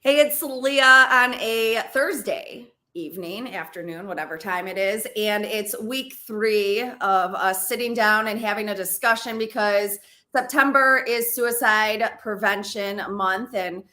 Hey, it's Leah on a Thursday evening, afternoon, whatever time it is. And it's week 3 of us sitting down and having a discussion because September is Suicide Prevention Month and,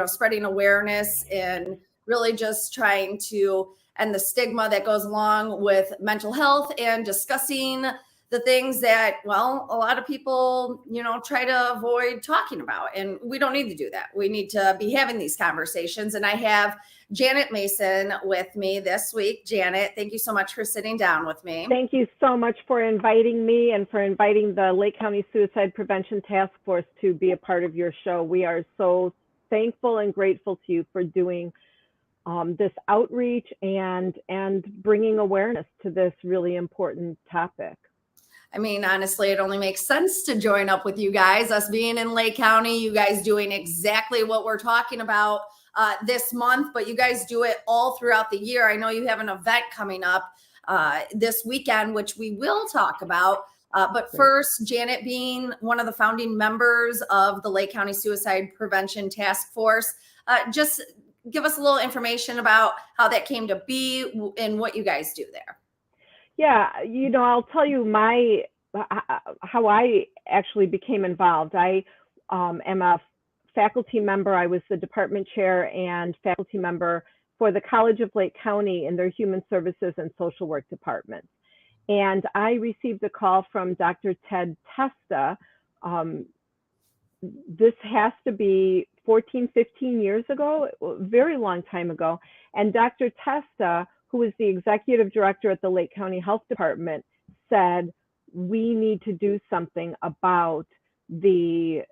spreading awareness and really just trying to end the stigma that goes along with mental health and discussing the things that, well, a lot of people, try to avoid talking about. And we don't need to do that. We need to be having these conversations. And I have Janet Mason with me this week. Janet, thank you so much for sitting down with me. Thank you so much for inviting me and for inviting the Lake County Suicide Prevention Task Force to be a part of your show. We are so thankful and grateful to you for doing this outreach and bringing awareness to this really important topic. I mean, honestly, it only makes sense to join up with you guys, us being in Lake County, you guys doing exactly what we're talking about this month, but you guys do it all throughout the year. I know you have an event coming up this weekend, which we will talk about. But first, Janet, being one of the founding members of the Lake County Suicide Prevention Task Force, just give us a little information about how that came to be and what you guys do there. Yeah, I'll tell you how I actually became involved. I am a faculty member. I was the department chair and faculty member for the College of Lake County in their Human Services and Social Work department. And I received a call from Dr. Ted Testa. This has to be 14, 15 years ago, a very long time ago. And Dr. Testa, who was the executive director at the Lake County Health Department, said, we need to do something about the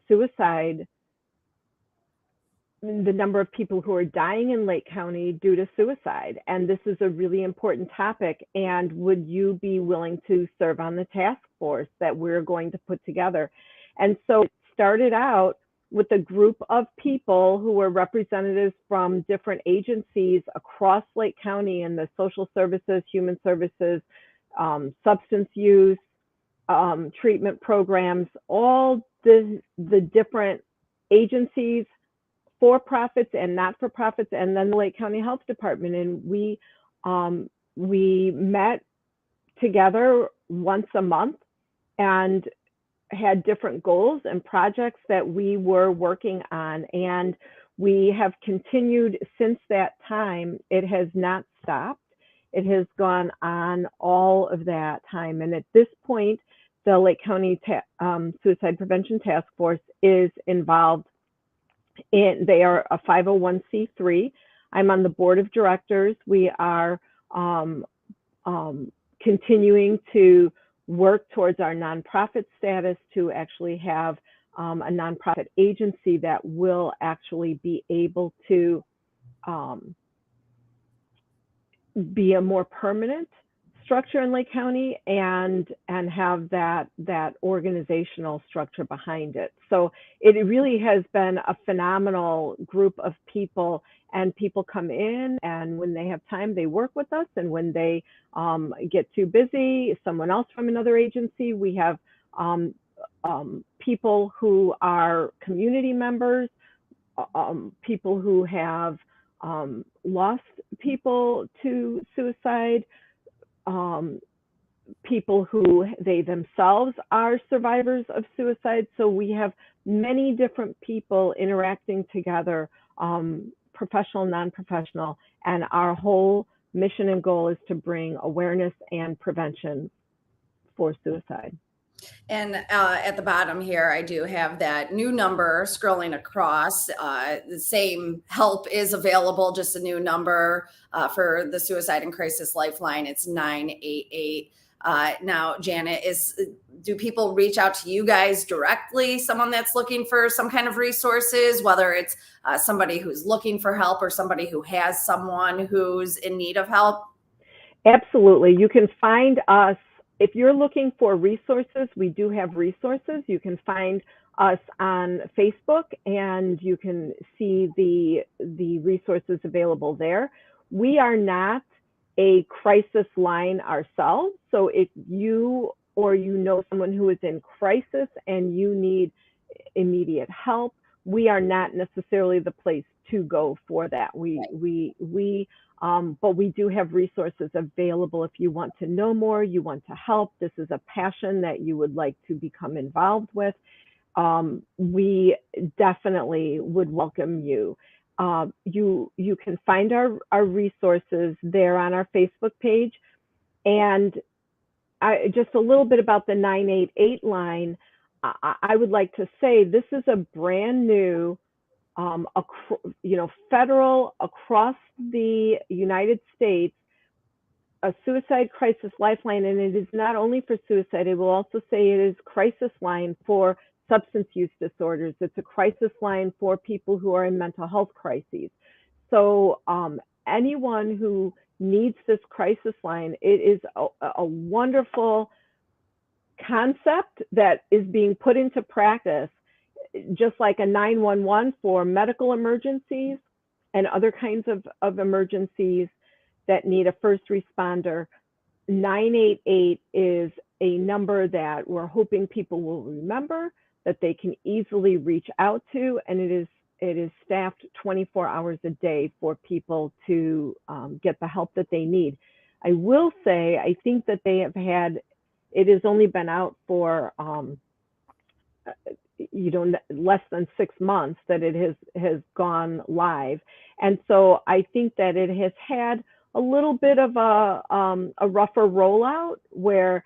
suicide, the number of people who are dying in Lake County due to suicide. And this is a really important topic. And would you be willing to serve on the task force that we're going to put together? And so it started out with a group of people who were representatives from different agencies across Lake County in the social services, human services, substance use, treatment programs, all the different agencies, for-profits and not-for-profits, and then the Lake County Health Department. And we met together once a month and had different goals and projects that we were working on. And we have continued since that time. It has not stopped. It has gone on all of that time. And at this point, the Lake County Suicide Prevention Task Force is involved in, they are a 501c3. I'm on the board of directors. We are continuing to work towards our nonprofit status to actually have a nonprofit agency that will actually be able to be a more permanent structure in Lake County and have that organizational structure behind it. So it really has been a phenomenal group of people, and people come in, and when they have time, they work with us, and when they get too busy, someone else from another agency. We have people who are community members, people who have lost people to suicide, people who they themselves are survivors of suicide. So we have many different people interacting together, professional, non-professional, and our whole mission and goal is to bring awareness and prevention for suicide. And at the bottom here, I do have that new number scrolling across. The same help is available, just a new number for the Suicide and Crisis Lifeline. It's 988. Now, Janet, do people reach out to you guys directly? Someone that's looking for some kind of resources, whether it's somebody who's looking for help or somebody who has someone who's in need of help? Absolutely. You can find us. If you're looking for resources, we do have resources. You can find us on Facebook, and you can see the resources available there. We are not a crisis line ourselves. So if you or you know someone who is in crisis and you need immediate help, we are not necessarily the place to go for that. But we do have resources available if you want to know more, you want to help, this is a passion that you would like to become involved with. We definitely would welcome you. You can find our resources there on our Facebook page. And just a little bit about the 988 line. I would like to say this is a brand new, federal, across the United States, a suicide crisis lifeline. And it is not only for suicide, I will also say it is crisis line for substance use disorders. It's a crisis line for people who are in mental health crises. So anyone who needs this crisis line, it is a wonderful concept that is being put into practice, just like a 911 for medical emergencies and other kinds of emergencies that need a first responder. 988 is a number that we're hoping people will remember, that they can easily reach out to, and it is staffed 24 hours a day for people to get the help that they need. I will say, I think that they have had, it has only been out for less than 6 months that it has gone live. And so I think that it has had a little bit of a rougher rollout, where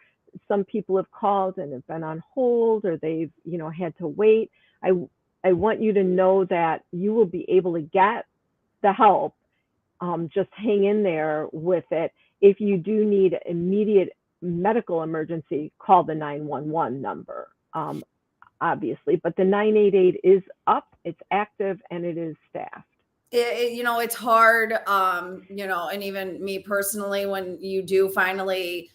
some people have called and have been on hold, or they've had to wait. I want you to know that you will be able to get the help. Just hang in there with it. If you do need immediate medical emergency, call the 911 number, obviously. But the 988 is up, it's active, and it is staffed. It's hard, and even me personally, when you do finally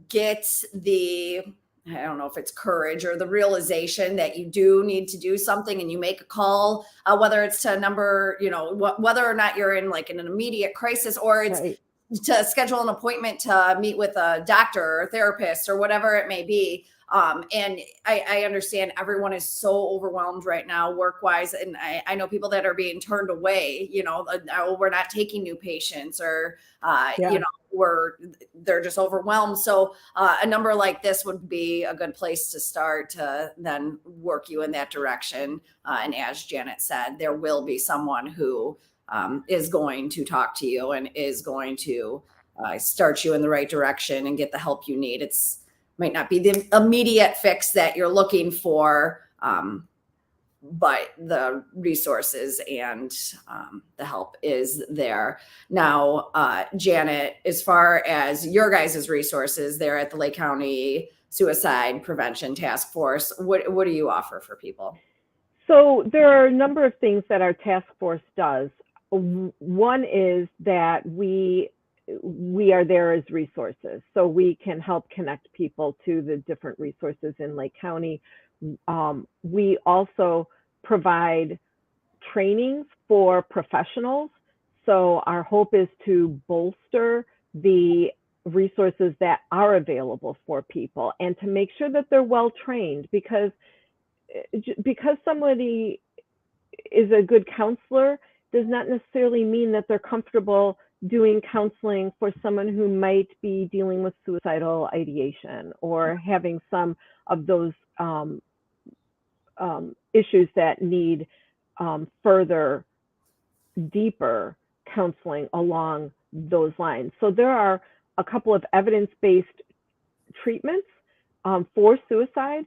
get the, I don't know if it's courage or the realization that you do need to do something, and you make a call, whether it's to a number, whether or not you're in like an immediate crisis, or it's Right. to schedule an appointment to meet with a doctor or a therapist or whatever it may be. And I understand everyone is so overwhelmed right now, work-wise. And I know people that are being turned away, we're not taking new patients, or, Yeah. they're just overwhelmed. So a number like this would be a good place to start to then work you in that direction. And as Janet said, there will be someone who is going to talk to you and is going to start you in the right direction and get the help you need. It's might not be the immediate fix that you're looking for, but the resources and the help is there. Now, Janet, as far as your guys' resources there at the Lake County Suicide Prevention Task Force, what do you offer for people? So there are a number of things that our task force does. One is that we are there as resources, so we can help connect people to the different resources in Lake County. We also provide trainings for professionals. So our hope is to bolster the resources that are available for people, and to make sure that they're well trained, because somebody is a good counselor does not necessarily mean that they're comfortable doing counseling for someone who might be dealing with suicidal ideation, or having some of those issues that need further, deeper counseling along those lines. So there are a couple of evidence-based treatments for suicide,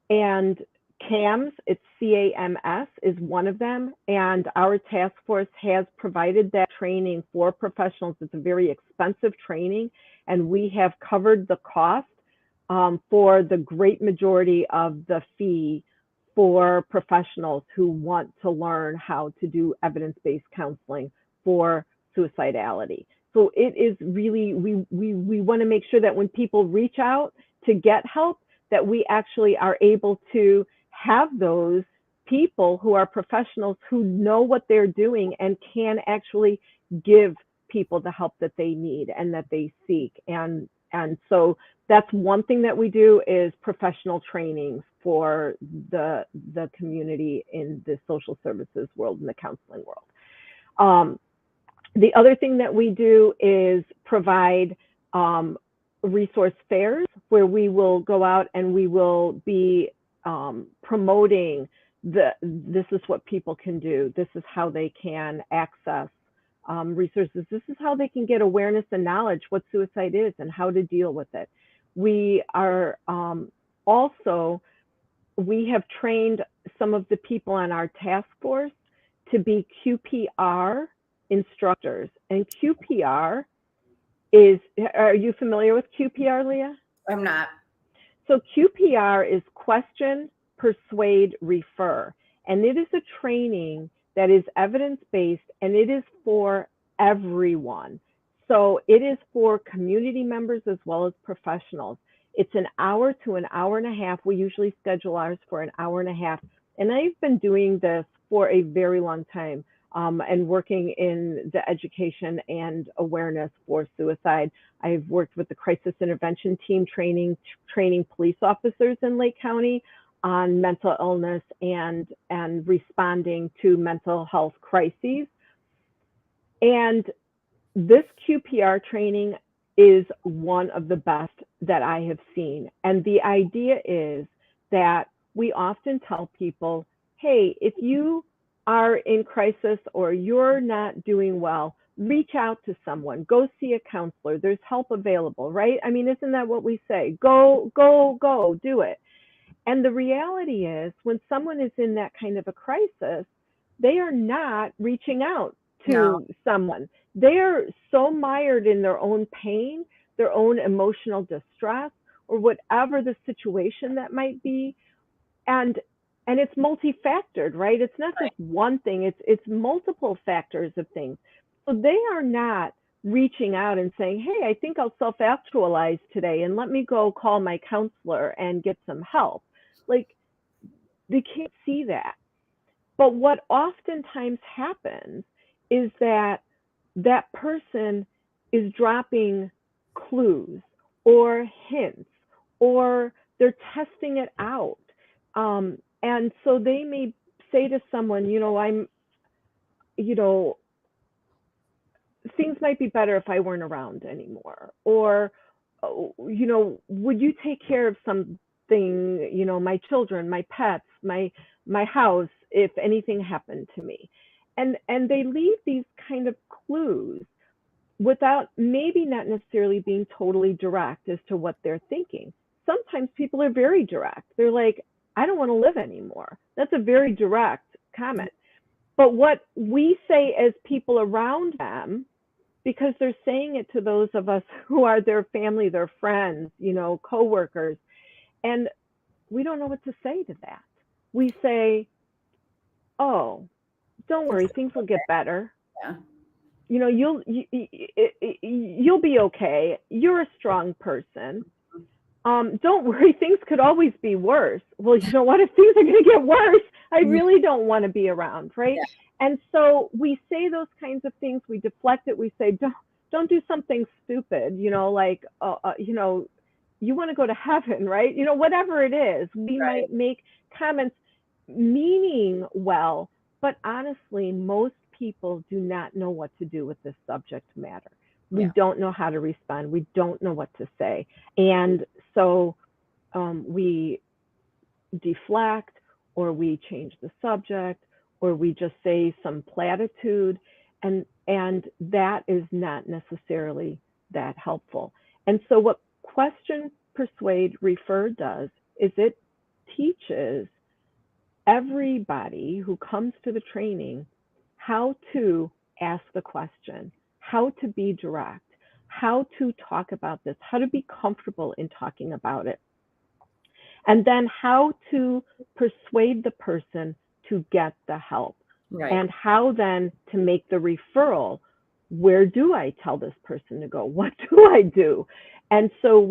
and CAMS, it's CAMS, is one of them. And our task force has provided that training for professionals. It's a very expensive training, and we have covered the cost for the great majority of the fee for professionals who want to learn how to do evidence-based counseling for suicidality. So it is really, we want to make sure that when people reach out to get help, that we actually are able to have those people who are professionals, who know what they're doing and can actually give people the help that they need and that they seek. And so that's one thing that we do, is professional trainings for the community in the social services world and the counseling world. The other thing that we do is provide resource fairs where we will go out and we will be promoting this is what people can do. This is how they can access resources. This is how they can get awareness and knowledge what suicide is and how to deal with it. We are also, we have trained some of the people on our task force to be Qpr instructors. And Qpr is, are you familiar with Qpr, Leah? I'm not. So Qpr is question, persuade, refer. And it is a training that is evidence-based and it is for everyone. So it is for community members as well as professionals. It's an hour to an hour and a half. We usually schedule ours for an hour and a half. And I've been doing this for a very long time and working in the education and awareness for suicide. I've worked with the crisis intervention team training police officers in Lake County on mental illness and responding to mental health crises. And this Qpr training is one of the best that I have seen. And the idea is that we often tell people, hey, if you are in crisis or you're not doing well, reach out to someone, go see a counselor. There's help available, right? I mean, isn't that what we say? Go, do it. And the reality is when someone is in that kind of a crisis, they are not reaching out to someone. They are so mired in their own pain, their own emotional distress, or whatever the situation that might be. And it's multifactored, right? It's not just one thing, it's multiple factors of things. So they are not reaching out and saying, hey, I think I'll self-actualize today and let me go call my counselor and get some help. Like, they can't see that. But what oftentimes happens is that that person is dropping clues or hints, or they're testing it out. And so they may say to someone, things might be better if I weren't around anymore. Or, would you take care of something, my children, my pets, my house, if anything happened to me? And they leave these kind of clues without maybe not necessarily being totally direct as to what they're thinking. Sometimes people are very direct. They're like, I don't want to live anymore. That's a very direct comment. But what we say as people around them, because they're saying it to those of us who are their family, their friends, coworkers, and we don't know what to say to that. We say, oh, don't worry, things will get better. Yeah. You'll be okay. You're a strong person. Don't worry, things could always be worse. Well, you know what? If things are going to get worse, I really don't want to be around, right? Yeah. And so we say those kinds of things. We deflect it. We say, don't do something stupid, you want to go to heaven, right? Whatever it is, we might make comments meaning well, but honestly, most people do not know what to do with this subject matter. We don't know how to respond. We don't know what to say. And so we deflect, or we change the subject, or we just say some platitude, and that is not necessarily that helpful. And so what question, persuade, refer does is it teaches everybody who comes to the training how to ask the question, how to be direct, how to talk about this, how to be comfortable in talking about it, and then how to persuade the person to get the help, and how then to make the referral. Where do I tell this person to go? What do I do? And so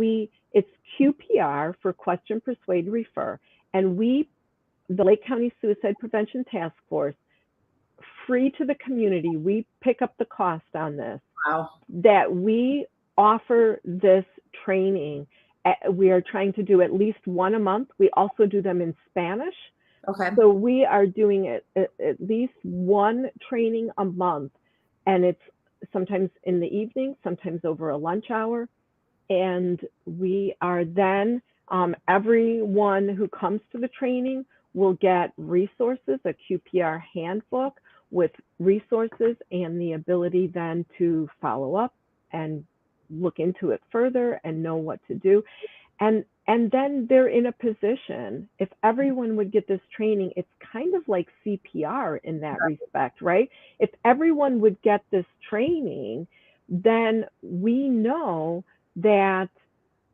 it's Qpr for question, persuade, refer, and the Lake County Suicide Prevention Task Force, free to the community, we pick up the cost on this. Wow. That we offer this training We are trying to do at least one a month. We also do them in Spanish. Okay. So we are doing it at least one training a month, and it's sometimes in the evening, sometimes over a lunch hour. And we are then, everyone who comes to the training will get resources, a QPR handbook with resources and the ability then to follow up and look into it further and know what to do. And then they're in a position, if everyone would get this training, it's kind of like CPR in that respect, right? If everyone would get this training, then we know that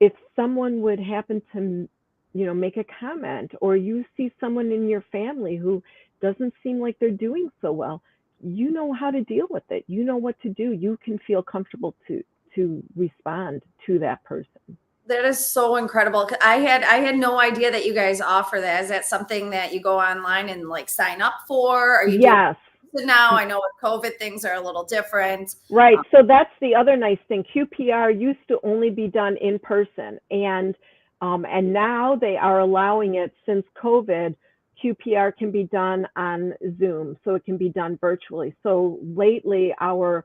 if someone would happen to, make a comment, or you see someone in your family who doesn't seem like they're doing so well, you know how to deal with it. You know what to do. You can feel comfortable to respond to that person. That is so incredible. I had no idea that you guys offer that. Is that something that you go online and like sign up for? Are you Yes. doing it now? I know with COVID things are a little different. Right. So that's the other nice thing. QPR used to only be done in person, and now they are allowing it since COVID. QPR can be done on Zoom, so it can be done virtually. So lately, our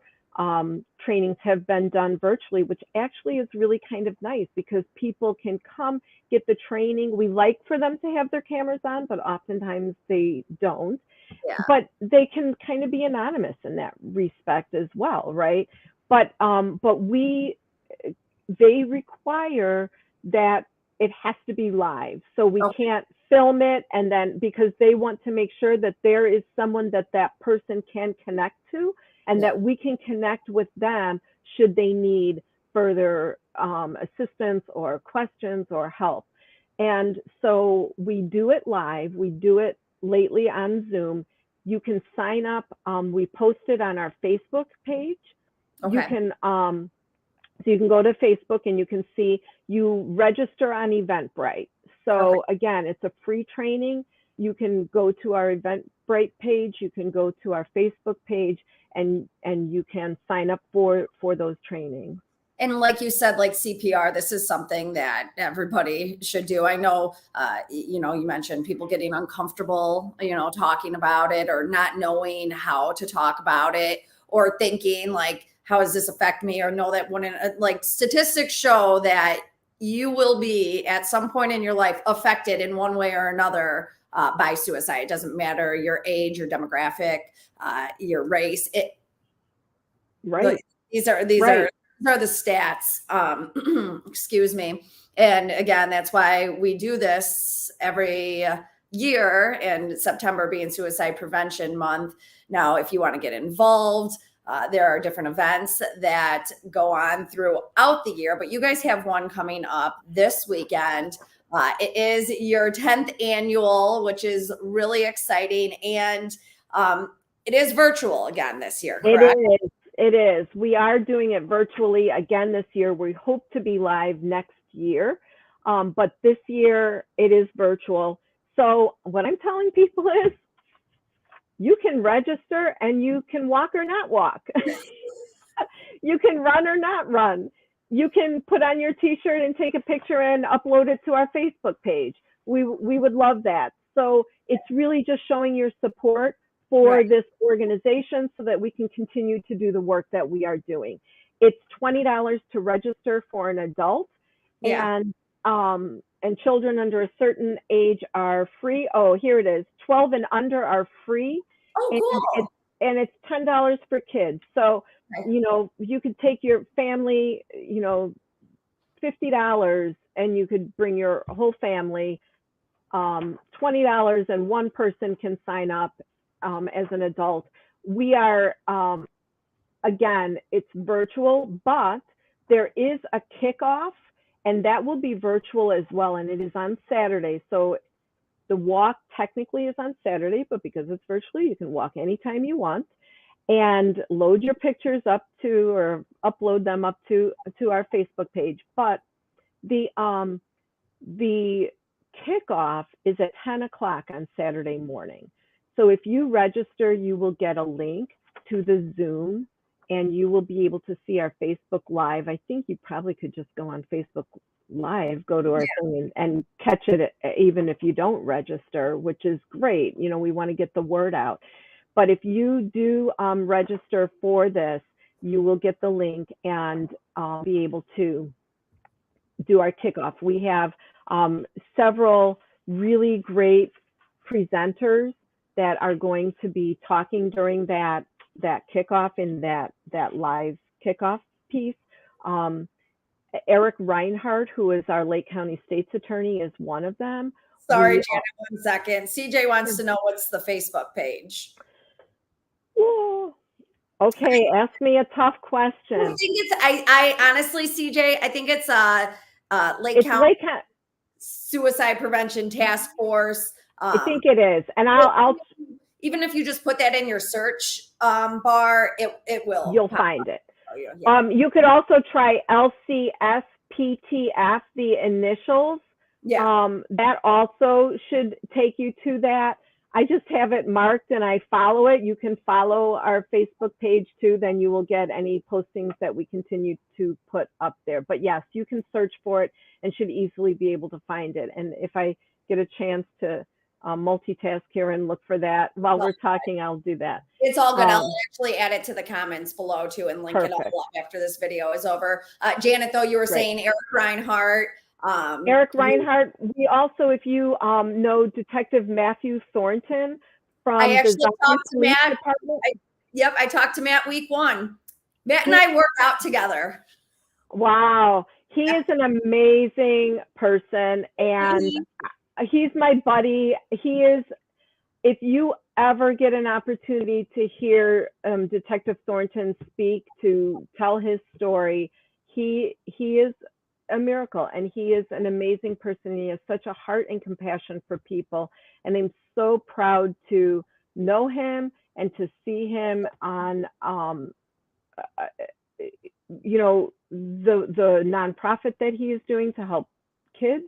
trainings have been done virtually, which actually is really kind of nice because people can come get the training. We like for them to have their cameras on, but oftentimes they don't. Yeah. But they can kind of be anonymous in that respect as well, right? But they require that it has to be live, so we can't film it, and then because they want to make sure that there is someone that person can connect to, and that we can connect with them should they need further assistance or questions or help. And so we do it live. We do it lately on Zoom. You can sign up. We post it on our Facebook page. Okay. You can so you can go to Facebook and you can see, you register on Eventbrite. So again, it's a free training. You can go to our Eventbrite page. You can go to our Facebook page, and you can sign up for those trainings. And like you said, like CPR, this is something that everybody should do. I know, you mentioned people getting uncomfortable, talking about it, or not knowing how to talk about it, or thinking like, how does this affect me? Or know that when like statistics show that you will be at some point in your life affected in one way or another by suicide. It doesn't matter your age, your demographic, your race. These are the stats. Excuse me. And again, that's why we do this every year, and September being Suicide Prevention Month. Now, if you want to get involved, there are different events that go on throughout the year, but you guys have one coming up this weekend. It is your 10th annual, which is really exciting. And it is virtual again this year, correct? It is. We are doing it virtually again this year. We hope to be live next year, but this year it is virtual. So what I'm telling people is, you can register and you can walk or not walk. You can run or not run. You can put on your t-shirt and take a picture and upload it to our Facebook page. We would love that. So it's really just showing your support for this organization so that we can continue to do the work that we are doing. It's $20 to register for an adult, and children under a certain age are free. Oh, here it is. 12 and under are free. Oh, cool. And it's $10 for kids. So, you could take your family, $50, and you could bring your whole family. $20, and one person can sign up as an adult. We are, again, it's virtual, but there is a kickoff, and that will be virtual as well, and it is on Saturday. So the walk technically is on Saturday, but because it's virtually, you can walk anytime you want, and load your pictures up to, or upload them up to our Facebook page. But the kickoff is at 10 o'clock on Saturday morning. So if you register, you will get a link to the Zoom, and you will be able to see our Facebook Live. I think you probably could just go on Facebook live, go to our thing and catch it even if you don't register, which is great. You know, we want to get the word out. But if you do register for this, you will get the link and be able to do our kickoff. We have several really great presenters that are going to be talking during that kickoff in that live kickoff piece. Eric Reinhardt, who is our Lake County State's Attorney, is one of them. Sorry, Janet, 1 second. CJ wants to know what's the Facebook page. Whoa. Okay, ask me a tough question. I think it's I honestly, CJ, I think it's Lake County Suicide Prevention Task Force. I think it is, and I'll even if you just put that in your search bar, it will. You'll find it. You could also try LCSPTF, the initials. Yeah. That also should take you to that. I just have it marked and I follow it. You can follow our Facebook page too. Then you will get any postings that we continue to put up there. But yes, you can search for it and should easily be able to find it. And if I get a chance to multitask here and look for that while we're talking, I'll do that. It's all good. I'll actually add it to the comments below too and link it all up after this video is over. Janet, though, you were saying Eric Reinhardt. Eric Reinhardt. We also, if you know Detective Matthew Thornton from I actually talked to Matt. Department. I talked to Matt week 1. Matt and I work out together. Wow. He is an amazing person and he's my buddy. He is, if you ever get an opportunity to hear Detective Thornton speak, to tell his story, he is a miracle and he is an amazing person. He has such a heart and compassion for people. And I'm so proud to know him and to see him on, you know, the nonprofit that he is doing to help kids,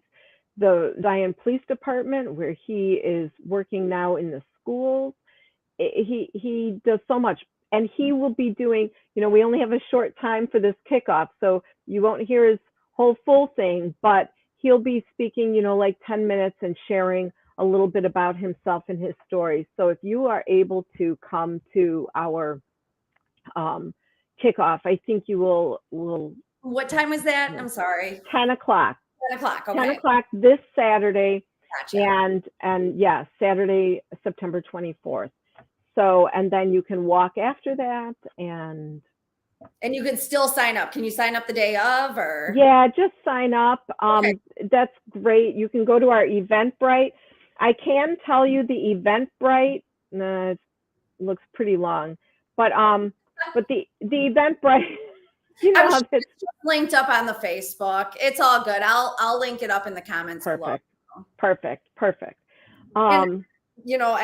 the Zion Police Department, where he is working now in the schools. He does so much. And he will be doing, you know, we only have a short time for this kickoff, so you won't hear his whole full thing, but he'll be speaking, you know, like 10 minutes and sharing a little bit about himself and his story. So if you are able to come to our kickoff, I think you will. What time is that? I'm sorry. 10 o'clock. 10 o'clock. Okay. 10 o'clock this Saturday. Gotcha. And yeah, Saturday, September 24th. So, and then you can walk after that and you can still sign up. Can you sign up the day of or? Yeah, just sign up. That's great. You can go to our Eventbrite. I can tell you the Eventbrite, it looks pretty long, but the Eventbrite, you know, it's linked up on the Facebook. It's all good. I'll link it up in the comments below. Perfect. You know,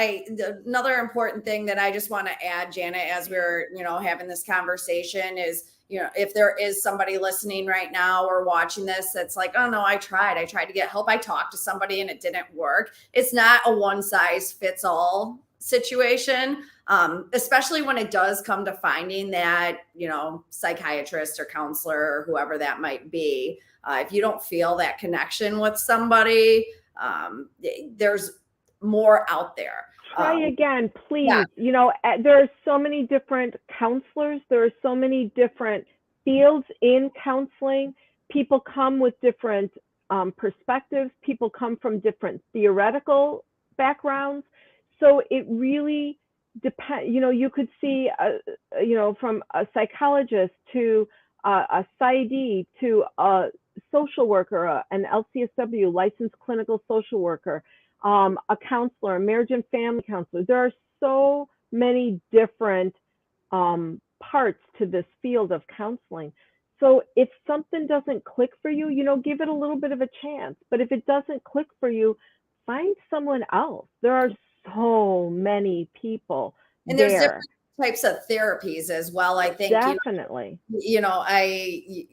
another important thing that I just want to add, Janet, as we're, you know, having this conversation is, you know, if there is somebody listening right now or watching this that's like, oh no, I tried to get help. I talked to somebody and it didn't work. It's not a one size fits all situation, especially when it does come to finding that, you know, psychiatrist or counselor or whoever that might be. If you don't feel that connection with somebody, there's more out there. Try again, please. Yeah. You know, there are so many different counselors. There are so many different fields in counseling. People come with different perspectives. People come from different theoretical backgrounds. So it really depends. You know, you could see, you know, from a psychologist to a PsyD to a social worker, an LCSW, licensed clinical social worker, a counselor, a marriage and family counselor. There are so many different parts to this field of counseling. So if something doesn't click for you, you know, give it a little bit of a chance. But if it doesn't click for you, find someone else. There are so many people and there's different types of therapies as well. I think definitely. You know, I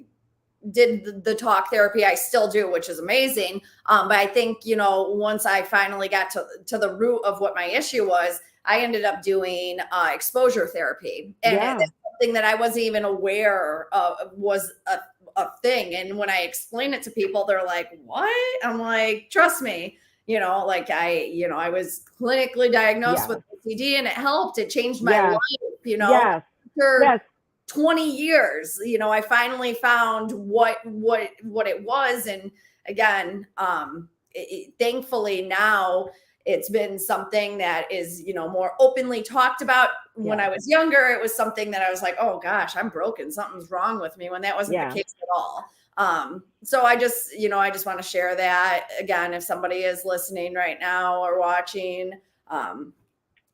did the talk therapy. I still do, which is amazing. But I think, you know, once I finally got to the root of what my issue was, I ended up doing exposure therapy. And it's something that I wasn't even aware of was a thing. And when I explain it to people, they're like, what? I'm like, trust me, like I was clinically diagnosed with OCD, and it helped. It changed my Yes. life, Yes. after Yes. 20 years, I finally found what it was. And again, thankfully now it's been something that is, more openly talked about. When I was younger, it was something that I was like, oh gosh, I'm broken. Something's wrong with me, when that wasn't the case at all. So I just want to share that again, if somebody is listening right now or watching,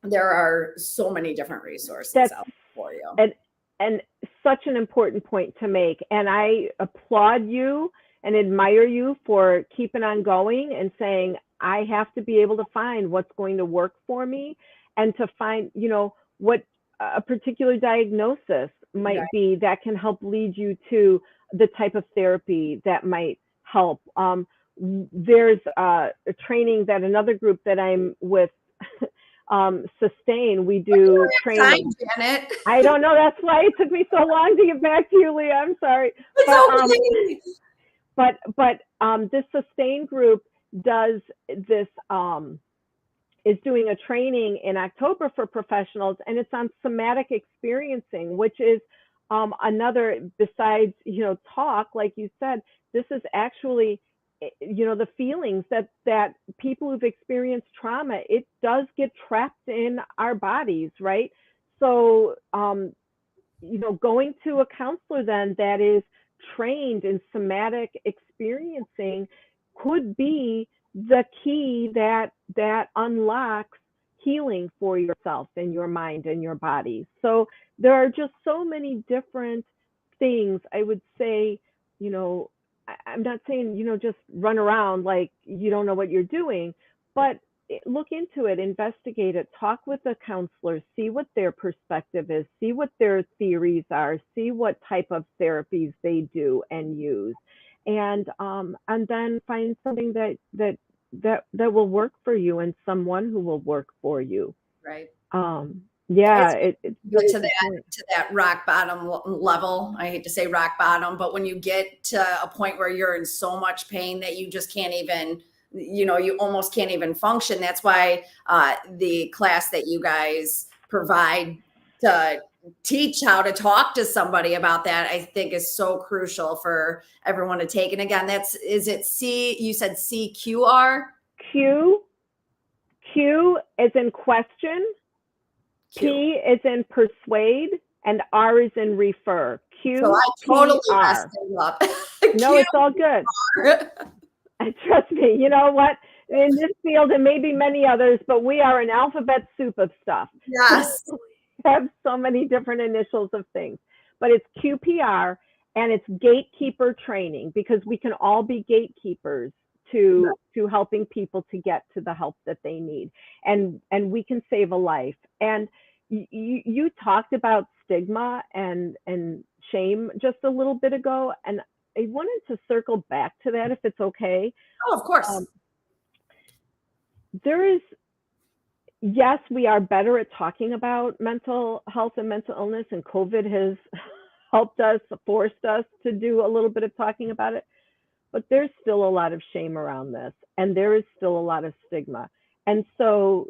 there are so many different resources out for you. And such an important point to make. And I applaud you and admire you for keeping on going and saying, I have to be able to find what's going to work for me, and to find, what a particular diagnosis might be that can help lead you to the type of therapy that might help. There's a training that another group that I'm with, Sustain, we do training. Janet. I don't know. That's why it took me so long to get back to you, Leah. I'm sorry. But this Sustain group does this, is doing a training in October for professionals, and it's on somatic experiencing, which is another, besides, talk, like you said, this is actually, the feelings that people who've experienced trauma, it does get trapped in our bodies, right? So, going to a counselor then that is trained in somatic experiencing could be the key that unlocks healing for yourself and your mind and your body. So there are just so many different things. I would say, I'm not saying, just run around like you don't know what you're doing, but look into it, investigate it, talk with a counselor, see what their perspective is, see what their theories are, see what type of therapies they do and use, and then find something that will work for you and someone who will work for you. Right. Get to that rock bottom level. I hate to say rock bottom, but when you get to a point where you're in so much pain that you just can't even, you almost can't even function. That's why the class that you guys provide to teach how to talk to somebody about that, I think is so crucial for everyone to take. And again, you said CQR? Q is in question. Q. P is in persuade, and R is in refer. So I totally messed it up. No, it's all good. Trust me, you know what? In this field, and maybe many others, but we are an alphabet soup of stuff. Yes. We have so many different initials of things. But it's QPR, and it's gatekeeper training, because we can all be gatekeepers to helping people to get to the help that they need, and we can save a life. And you talked about stigma and shame just a little bit ago, and I wanted to circle back to that, if it's okay. Oh, of course. Yes, we are better at talking about mental health and mental illness, and COVID has helped us, forced us to do a little bit of talking about it. But there's still a lot of shame around this, and there is still a lot of stigma. And so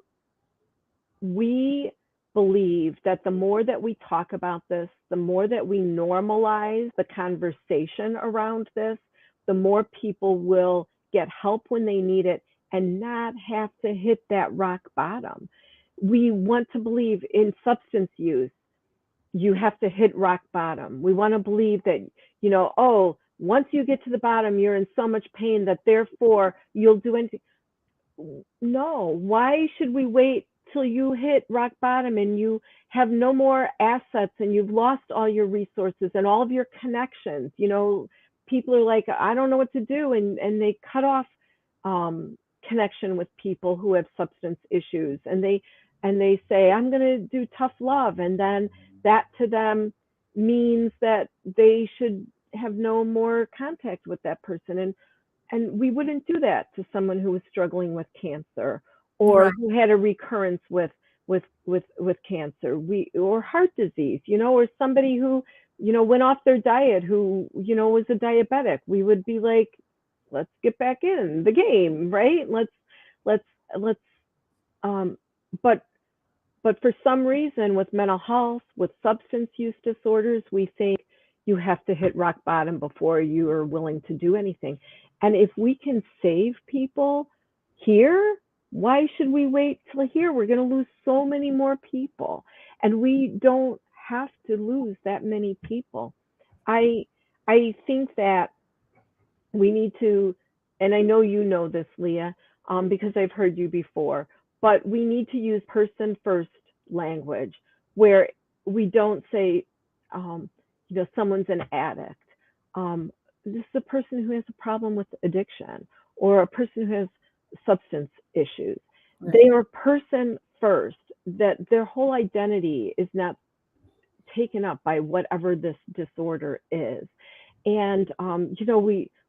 we believe that the more that we talk about this, the more that we normalize the conversation around this, the more people will get help when they need it and not have to hit that rock bottom. We want to believe in substance use, you have to hit rock bottom. We want to believe that, once you get to the bottom, you're in so much pain that therefore you'll do anything. No, why should we wait till you hit rock bottom and you have no more assets and you've lost all your resources and all of your connections? People are like, I don't know what to do, and they cut off connection with people who have substance issues, and they say, I'm going to do tough love, and then that to them means that they should have no more contact with that person. And we wouldn't do that to someone who was struggling with cancer, or who had a recurrence with cancer, or heart disease, or somebody who went off their diet, who, was a diabetic, we would be like, let's get back in the game, right? Let's, let's, um, but, for some reason with mental health, with substance use disorders, we think you have to hit rock bottom before you are willing to do anything. And if we can save people here, why should we wait till here? We're going to lose so many more people, and we don't have to lose that many people. I think that we need to, and I know you know this, Leah, because I've heard you before, but we need to use person first language, where we don't say, someone's an addict. This is a person who has a problem with addiction, or a person who has substance issues. Right. They are person first, that their whole identity is not taken up by whatever this disorder is. And,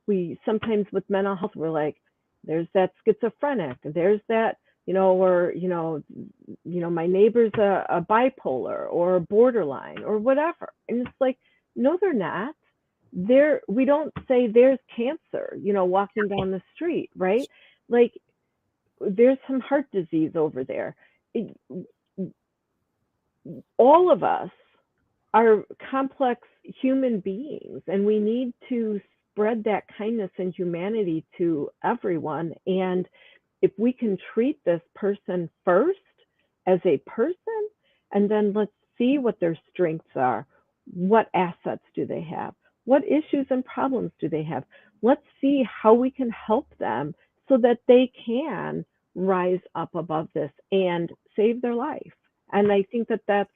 we sometimes with mental health, we're like, there's that schizophrenic, there's that, or, my neighbor's a bipolar or a borderline or whatever. And it's like, no, they're not. We don't say there's cancer, walking down the street, right? Like, there's some heart disease over there. All of us are complex human beings, and we need to spread that kindness and humanity to everyone. And if we can treat this person first as a person, and then let's see what their strengths are. What assets do they have? What issues and problems do they have? Let's see how we can help them so that they can rise up above this and save their life. And I think that that's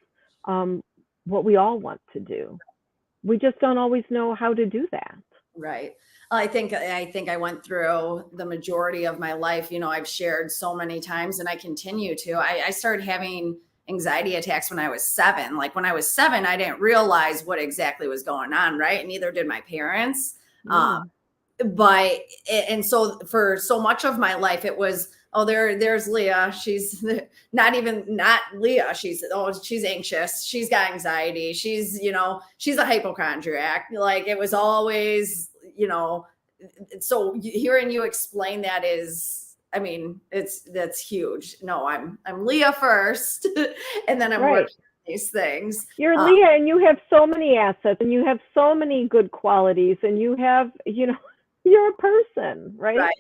what we all want to do. We just don't always know how to do that. Right. I think I went through the majority of my life. I've shared so many times, and I continue to. I started having anxiety attacks when I was 7. Like, when I was 7, I didn't realize what exactly was going on, right? And neither did my parents. Yeah. And so for so much of my life, it was, oh, there's Leah. She's not Leah. She's anxious. She's got anxiety. She's a hypochondriac. Like, it was always, so hearing you explain that is, I mean, that's huge. No, I'm Leah first, and then I'm Right. working on these things. You're Leah, and you have so many assets, and you have so many good qualities, and you have, you're a person, right? Right.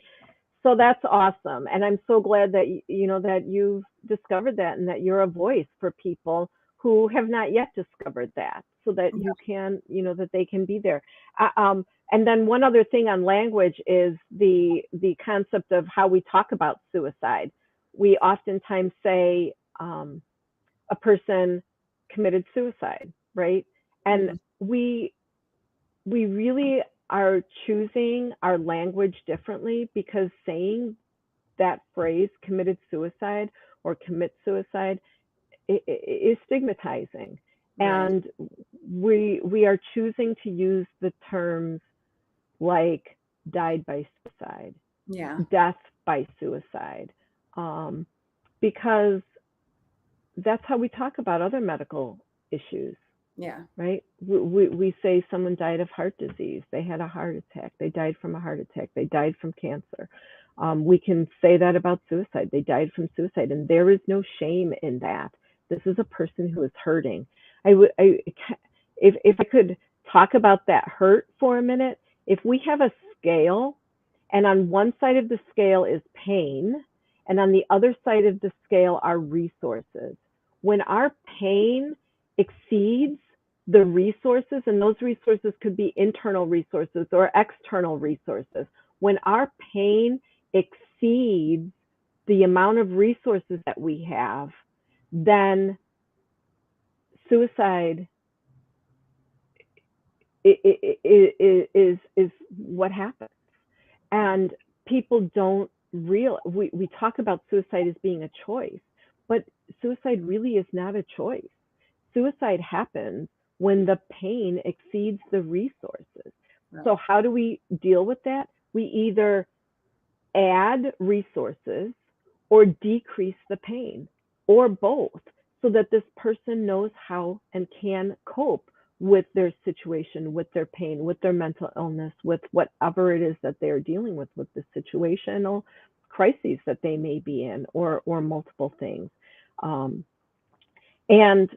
So that's awesome. And I'm so glad that, that you've discovered that, and that you're a voice for people who have not yet discovered that, so that you can, that they can be there. And then one other thing on language is the concept of how we talk about suicide. We oftentimes say a person committed suicide, right? And we really are choosing our language differently, because saying that phrase, committed suicide or commit suicide, is stigmatizing. Right. And we are choosing to use the terms like died by suicide, death by suicide, because that's how we talk about other medical issues. Yeah. Right. We say someone died of heart disease. They had a heart attack. They died from a heart attack. They died from cancer. We can say that about suicide. They died from suicide, and there is no shame in that. This is a person who is hurting. If I could talk about that hurt for a minute, if we have a scale, and on one side of the scale is pain, and on the other side of the scale are resources. When our pain exceeds the resources, and those resources could be internal resources or external resources, when our pain exceeds the amount of resources that we have, then suicide is what happens. And people don't we talk about suicide as being a choice, but suicide really is not a choice. Suicide happens when the pain exceeds the resources. Right. So how do we deal with that? We either add resources or decrease the pain, or both, so that this person knows how and can cope with their situation, with their pain, with their mental illness, with whatever it is that they're dealing with the situational crises that they may be in, or multiple things. Um, and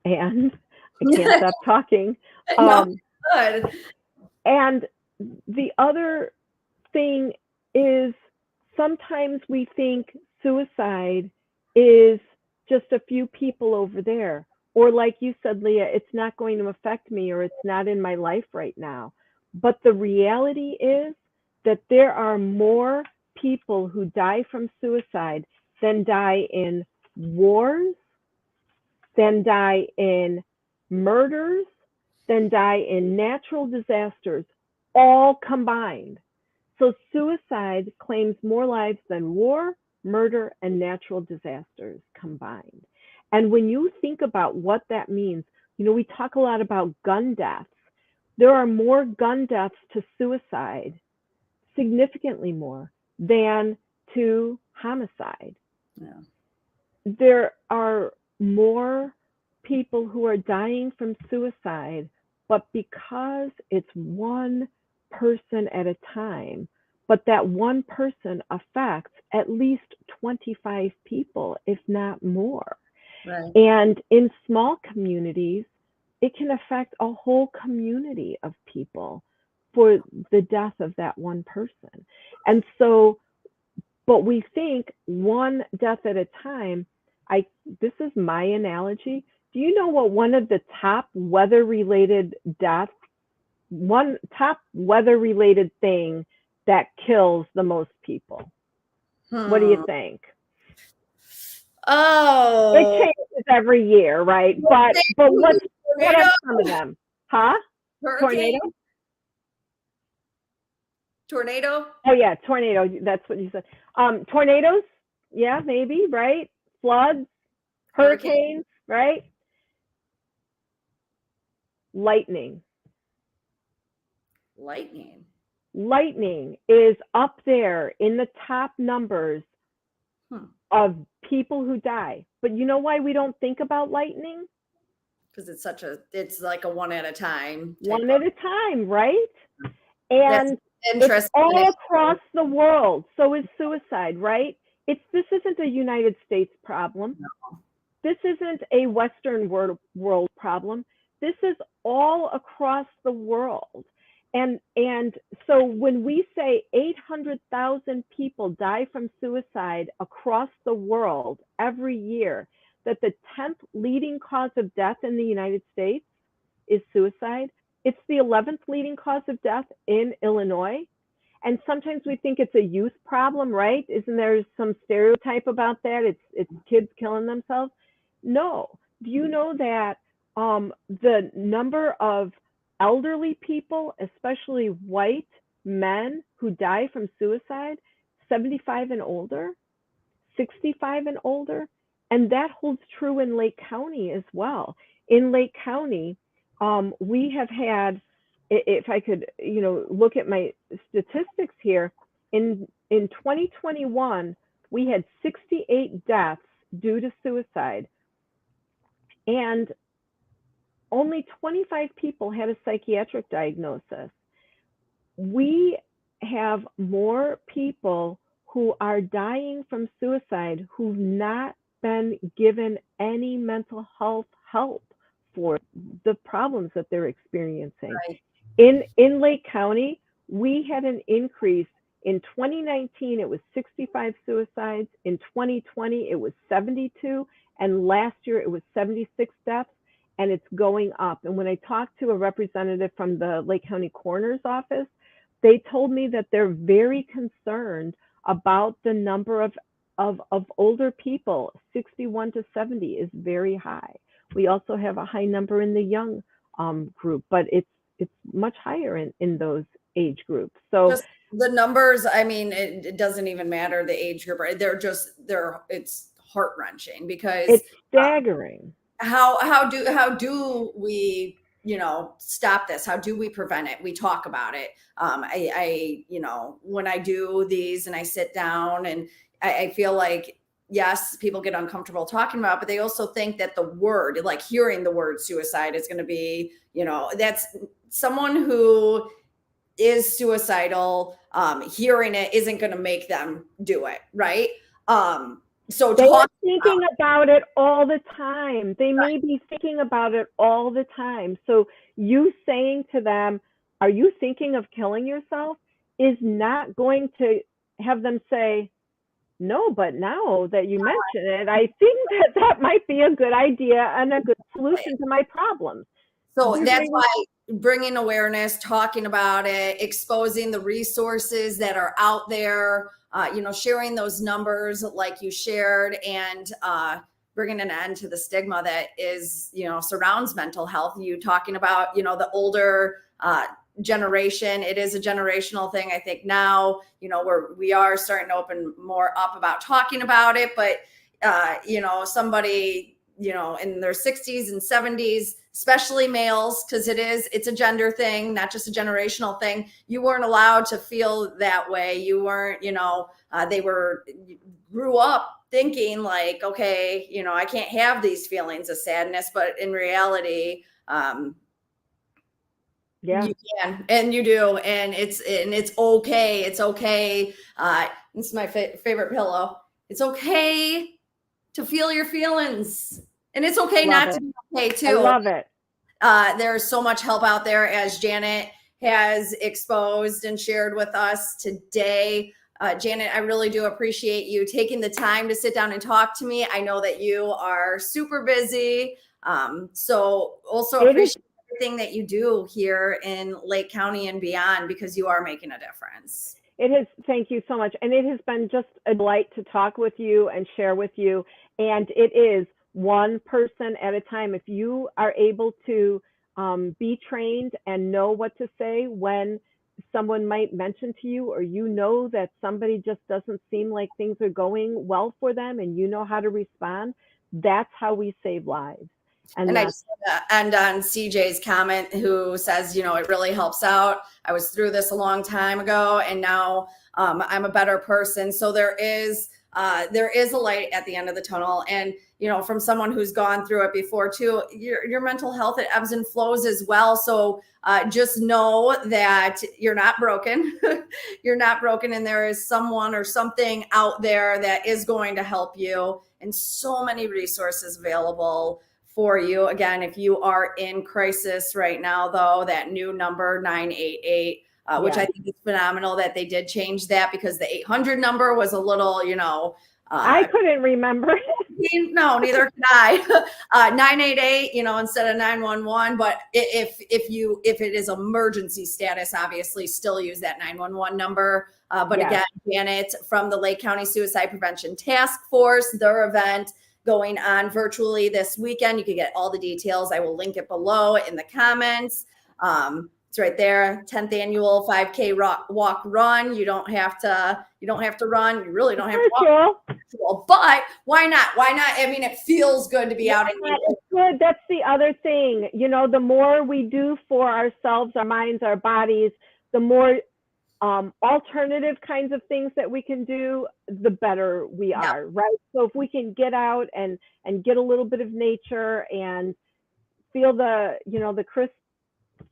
and I can't stop talking. No, Um, good. and the other thing is, sometimes we think suicide is just a few people over there. Or, like you said, Leah, it's not going to affect me, or it's not in my life right now. But the reality is that there are more people who die from suicide than die in wars, than die in murders, than die in natural disasters, all combined. So suicide claims more lives than war, murder, and natural disasters combined. And when you think about what that means, we talk a lot about gun deaths. There are more gun deaths to suicide, significantly more, than to homicide. Yeah. There are more people who are dying from suicide, but because it's one person at a time, but that one person affects at least 25 people, if not more. Right. And in small communities, it can affect a whole community of people for the death of that one person. And so, but we think one death at a time. This is my analogy. Do you know what one of the top weather-related deaths, one top weather-related thing that kills the most people? What do you think? It Oh, changes every year, right? But what tornado, are some of them? Huh? hurricane, Tornado? tornado, Oh yeah, tornado. That's what you said. Tornadoes? Yeah, maybe, right? Floods, hurricane, hurricanes, right? Lightning. lightning. Lightning is up there in the top numbers Hmm. of people who die. But you know why we don't think about lightning? Because it's like a one at a time type One of. at a time, right? That's And it's interesting. all across the world. So is suicide, right? This isn't a United States problem. This isn't a Western world problem. This is all across the world. And so when we say 800,000 people die from suicide across the world every year, that the 10th leading cause of death in the United States is suicide. It's the 11th leading cause of death in Illinois. And sometimes we think it's a youth problem, right? Isn't there some stereotype about that? It's kids killing themselves. No. Do you know that the number of elderly people, especially white men who die from suicide, 75 and older, 65 and older, and that holds true in Lake County as well. In Lake County, we have had, if I could, look at my statistics here, in 2021, we had 68 deaths due to suicide, and only 25 people had a psychiatric diagnosis. We have more people who are dying from suicide who've not been given any mental health help for the problems that they're experiencing. Right. In Lake County, we had an increase. In 2019, it was 65 suicides. In 2020, it was 72. And last year, it was 76 deaths. And it's going up. And when I talked to a representative from the Lake County Coroner's Office, they told me that they're very concerned about the number of older people. 61 to 70 is very high. We also have a high number in the young group, but it's much higher in those age groups. So Just the numbers, I mean, it doesn't even matter the age group. Right? It's heart wrenching because it's staggering. How do we stop this? How do we prevent it? We talk about it. I when I do these and I sit down and I feel like yes, people get uncomfortable talking about, but they also think that the word, like hearing the word suicide is going to be, that's someone who is suicidal. Hearing it isn't going to make them do it. Right. So they are talk thinking about it all the time. They may be thinking about it all the time. So you saying to them, are you thinking of killing yourself, is not going to have them say, no, but now that you mention it, I think that might be a good idea and a good solution to my problems. So that's why bringing awareness, talking about it, exposing the resources that are out there, sharing those numbers like you shared, and bringing an end to the stigma that is, surrounds mental health. You talking about, the older generation. It is a generational thing. I think now, we are starting to open more up about talking about it, but somebody, in their 60s and 70s, especially males, because it's a gender thing, not just a generational thing. You weren't allowed to feel that way. You weren't, grew up thinking like, okay, I can't have these feelings of sadness, but in reality, you can, and you do, and it's okay. It's okay. This is my favorite pillow. It's okay to feel your feelings, and it's okay not to be okay too. I love it. There's so much help out there, as Janet has exposed and shared with us today. Janet, I really do appreciate you taking the time to sit down and talk to me. I know that you are super busy. So also appreciate everything that you do here in Lake County and beyond, because you are making a difference. It has. Thank you so much. And it has been just a delight to talk with you and share with you. And it is one person at a time. If you are able to be trained and know what to say when someone might mention to you, or that somebody just doesn't seem like things are going well for them, and you know how to respond, that's how we save lives. And I just want to end on CJ's comment, who says, it really helps out. I was through this a long time ago, and now I'm a better person. So there is a light at the end of the tunnel. And, from someone who's gone through it before too, your mental health, it ebbs and flows as well. So just know that you're not broken. You're not broken. And there is someone or something out there that is going to help you, and so many resources available for you. Again, if you are in crisis right now, though, that new number 988, which I think is phenomenal that they did change that, because the 800 number was a little, I couldn't remember. No, neither could I. 988, instead of 911. But if it is emergency status, obviously still use that 911 number. But again, Janet from the Lake County Suicide Prevention Task Force, their event going on virtually this weekend. You can get all the details. I will link it below in the comments. It's right there. 10th annual 5K walk run. You don't have to run. You really don't have to walk. But why not? Why not? I mean, it feels good to be out. It's good. That's the other thing. The more we do for ourselves, our minds, our bodies, the more alternative kinds of things that we can do, the better we are, right? So if we can get out and get a little bit of nature and feel the crisp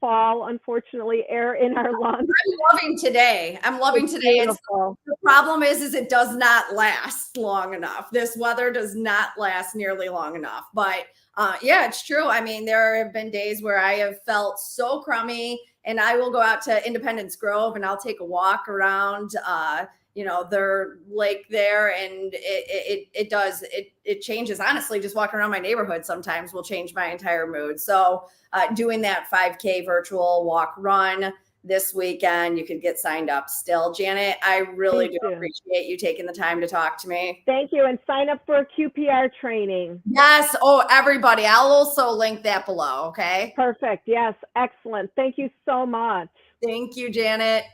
fall, unfortunately, air in our lungs. I'm loving today. It's the problem is it does not last long enough. This weather does not last nearly long enough. But it's true. I mean, there have been days where I have felt so crummy, and I will go out to Independence Grove and I'll take a walk around their lake there, and it changes. Honestly, just walking around my neighborhood sometimes will change my entire mood. So doing that 5K virtual walk run this weekend, you could get signed up still. Janet, I really do appreciate you taking the time to talk to me. Thank you. And sign up for a QPR training. Yes. Oh, everybody. I'll also link that below. Okay. Perfect. Yes. Excellent. Thank you so much. Thank you, Janet.